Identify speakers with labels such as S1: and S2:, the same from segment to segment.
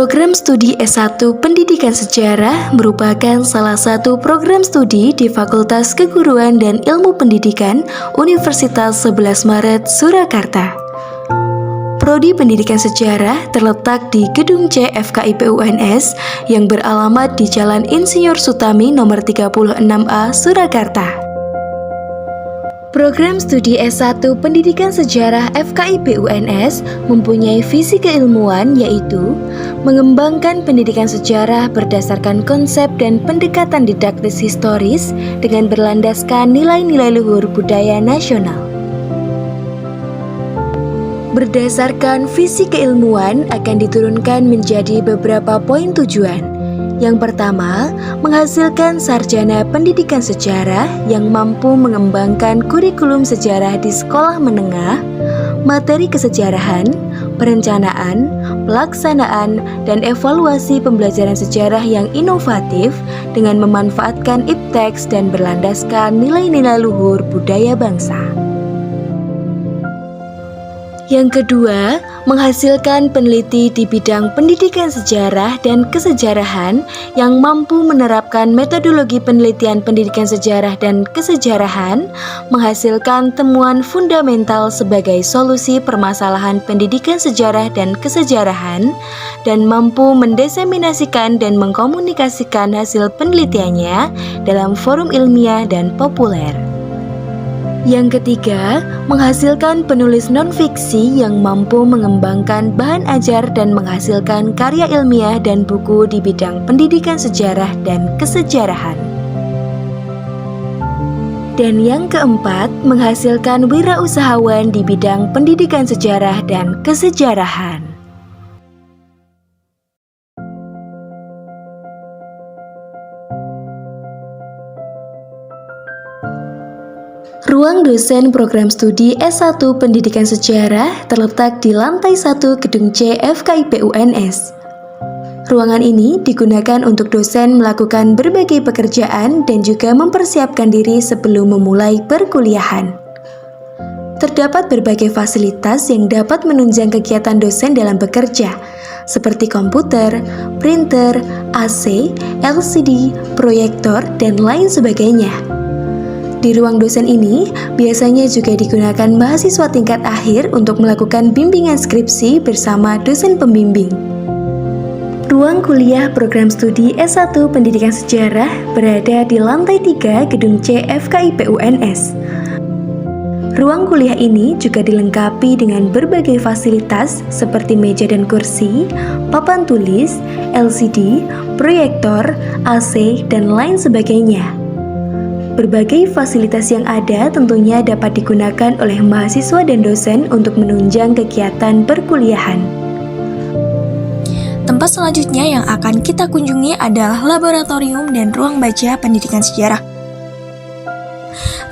S1: Program studi S1 Pendidikan Sejarah merupakan salah satu program studi di Fakultas Keguruan dan Ilmu Pendidikan Universitas 11 Maret, Surakarta. Prodi Pendidikan Sejarah terletak di Gedung C FKIP UNS yang beralamat di Jalan Insinyur Sutami nomor 36A, Surakarta. Program studi S1 Pendidikan Sejarah FKIP UNS mempunyai visi keilmuan yaitu mengembangkan pendidikan sejarah berdasarkan konsep dan pendekatan didaktis historis dengan berlandaskan nilai-nilai luhur budaya nasional. Berdasarkan visi keilmuan akan diturunkan menjadi beberapa poin tujuan. Yang pertama, menghasilkan sarjana pendidikan sejarah yang mampu mengembangkan kurikulum sejarah di sekolah menengah, materi kesejarahan, perencanaan, pelaksanaan, dan evaluasi pembelajaran sejarah yang inovatif dengan memanfaatkan ipteks dan berlandaskan nilai-nilai luhur budaya bangsa. Yang kedua, menghasilkan peneliti di bidang pendidikan sejarah dan kesejarahan yang mampu menerapkan metodologi penelitian pendidikan sejarah dan kesejarahan, menghasilkan temuan fundamental sebagai solusi permasalahan pendidikan sejarah dan kesejarahan, dan mampu mendiseminasikan dan mengkomunikasikan hasil penelitiannya dalam forum ilmiah dan populer. Yang ketiga, menghasilkan penulis non-fiksi yang mampu mengembangkan bahan ajar dan menghasilkan karya ilmiah dan buku di bidang pendidikan sejarah dan kesejarahan. Dan yang keempat, menghasilkan wirausahawan di bidang pendidikan sejarah dan kesejarahan. Ruang dosen program studi S1 Pendidikan Sejarah terletak di lantai 1 Gedung C FKIP UNS. Ruangan ini digunakan untuk dosen melakukan berbagai pekerjaan dan juga mempersiapkan diri sebelum memulai perkuliahan. Terdapat berbagai fasilitas yang dapat menunjang kegiatan dosen dalam bekerja, seperti komputer, printer, AC, LCD, proyektor, dan lain sebagainya. Di ruang dosen ini, biasanya juga digunakan mahasiswa tingkat akhir untuk melakukan bimbingan skripsi bersama dosen pembimbing. Ruang kuliah program studi S1 Pendidikan Sejarah berada di lantai 3 Gedung C FKIP UNS. Ruang kuliah ini juga dilengkapi dengan berbagai fasilitas seperti meja dan kursi, papan tulis, LCD, proyektor, AC, dan lain sebagainya. Berbagai fasilitas yang ada tentunya dapat digunakan oleh mahasiswa dan dosen untuk menunjang kegiatan perkuliahan.
S2: Tempat selanjutnya yang akan kita kunjungi adalah laboratorium dan ruang baca pendidikan sejarah.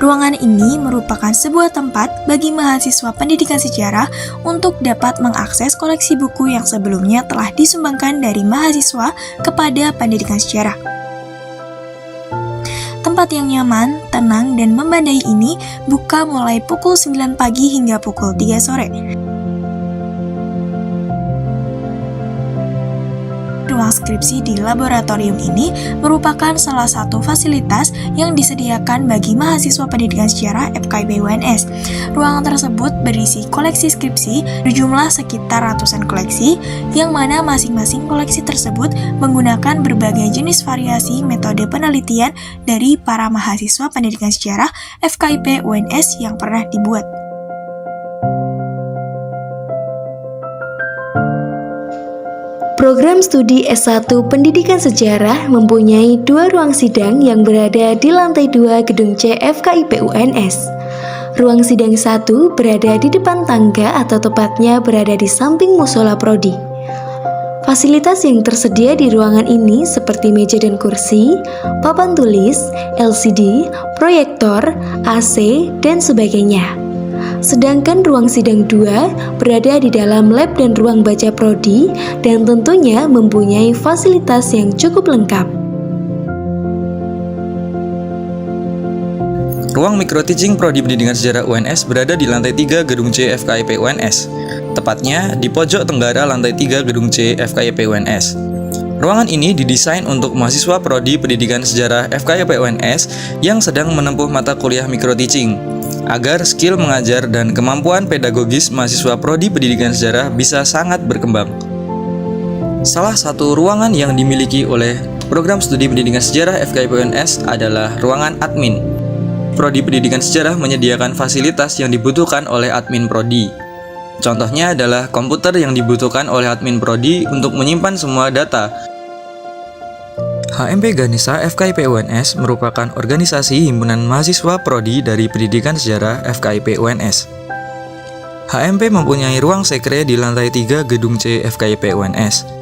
S2: Ruangan ini merupakan sebuah tempat bagi mahasiswa pendidikan sejarah untuk dapat mengakses koleksi buku yang sebelumnya telah disumbangkan dari mahasiswa kepada pendidikan sejarah. Tempat yang nyaman, tenang, dan memadai ini buka mulai pukul 9 pagi hingga pukul 3 sore. Ruang skripsi di laboratorium ini merupakan salah satu fasilitas yang disediakan bagi mahasiswa pendidikan sejarah FKIP UNS. Ruangan tersebut berisi koleksi skripsi berjumlah sekitar ratusan koleksi, yang mana masing-masing koleksi tersebut menggunakan berbagai jenis variasi metode penelitian dari para mahasiswa pendidikan sejarah FKIP UNS yang pernah dibuat.
S1: Program studi S1 Pendidikan Sejarah mempunyai 2 ruang sidang yang berada di lantai 2 Gedung C FKIP UNS. Ruang sidang 1 berada di depan tangga atau tepatnya berada di samping musola prodi. Fasilitas yang tersedia di ruangan ini seperti meja dan kursi, papan tulis, LCD, proyektor, AC, dan sebagainya. Sedangkan ruang sidang 2 berada di dalam lab dan ruang baca prodi dan tentunya mempunyai fasilitas yang cukup lengkap.
S3: ruang micro teaching Prodi Pendidikan Sejarah UNS berada di lantai 3 Gedung C FKIP UNS, tepatnya di pojok tenggara lantai 3 Gedung C FKIP UNS. Ruangan ini didesain untuk mahasiswa Prodi Pendidikan Sejarah FKIP UNS yang sedang menempuh mata kuliah micro teaching, agar skill mengajar dan kemampuan pedagogis mahasiswa Prodi Pendidikan Sejarah bisa sangat berkembang. Salah satu ruangan yang dimiliki oleh Program Studi Pendidikan Sejarah FKIP UNS adalah ruangan admin. Prodi Pendidikan Sejarah menyediakan fasilitas yang dibutuhkan oleh admin Prodi. Contohnya adalah komputer yang dibutuhkan oleh admin Prodi untuk menyimpan semua data. HMP Ganesha FKIP UNS merupakan organisasi himpunan mahasiswa Prodi dari Pendidikan Sejarah FKIP UNS. HMP mempunyai ruang sekre di lantai 3 Gedung C FKIP UNS.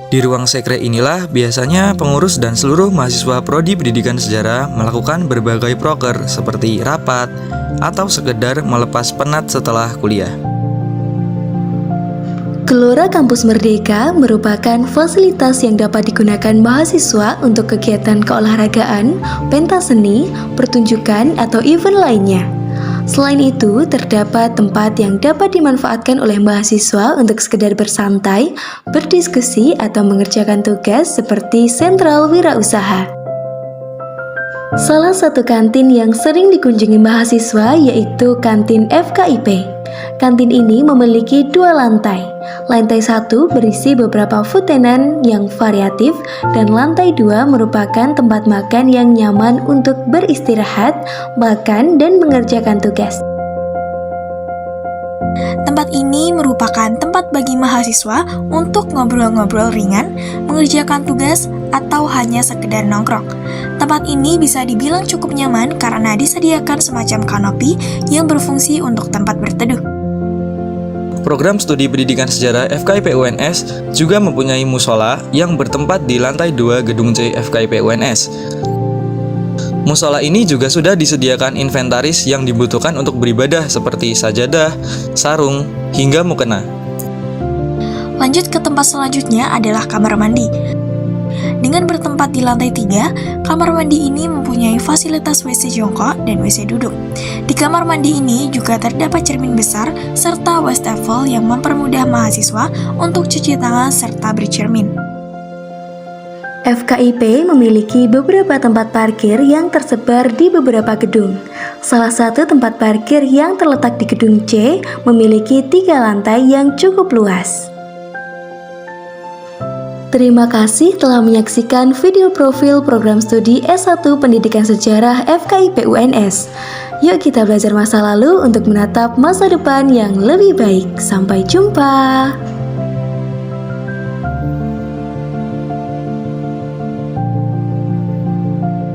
S3: Di ruang sekre inilah biasanya pengurus dan seluruh mahasiswa Prodi Pendidikan Sejarah melakukan berbagai proker seperti rapat atau sekedar melepas penat setelah kuliah.
S1: Gelora Kampus Merdeka merupakan fasilitas yang dapat digunakan mahasiswa untuk kegiatan keolahragaan, pentas seni, pertunjukan, atau event lainnya. Selain itu, terdapat tempat yang dapat dimanfaatkan oleh mahasiswa untuk sekedar bersantai, berdiskusi, atau mengerjakan tugas seperti sentral wirausaha. Salah satu kantin yang sering dikunjungi mahasiswa yaitu kantin FKIP. Kantin ini memiliki 2 lantai. Lantai 1 berisi beberapa food tenan yang variatif dan lantai 2 merupakan tempat makan yang nyaman untuk beristirahat, makan, dan mengerjakan tugas.
S2: Tempat ini merupakan tempat bagi mahasiswa untuk ngobrol-ngobrol ringan, mengerjakan tugas, atau hanya sekedar nongkrong. Tempat ini bisa dibilang cukup nyaman karena disediakan semacam kanopi yang berfungsi untuk tempat berteduh.
S3: Program Studi Pendidikan Sejarah FKIP UNS juga mempunyai musola yang bertempat di lantai 2 Gedung C FKIP UNS. Musola ini juga sudah disediakan inventaris yang dibutuhkan untuk beribadah seperti sajadah, sarung, hingga mukena.
S2: Lanjut ke tempat selanjutnya adalah kamar mandi. Dengan bertempat di lantai 3, kamar mandi ini mempunyai fasilitas WC jongkok dan WC duduk. Di kamar mandi ini juga terdapat cermin besar serta wastafel yang mempermudah mahasiswa untuk cuci tangan serta bercermin.
S1: FKIP memiliki beberapa tempat parkir yang tersebar di beberapa gedung. Salah satu tempat parkir yang terletak di gedung C memiliki 3 lantai yang cukup luas. Terima kasih telah menyaksikan video profil program studi S1 Pendidikan Sejarah FKIP UNS. Yuk kita belajar masa lalu untuk menatap masa depan yang lebih baik. Sampai jumpa.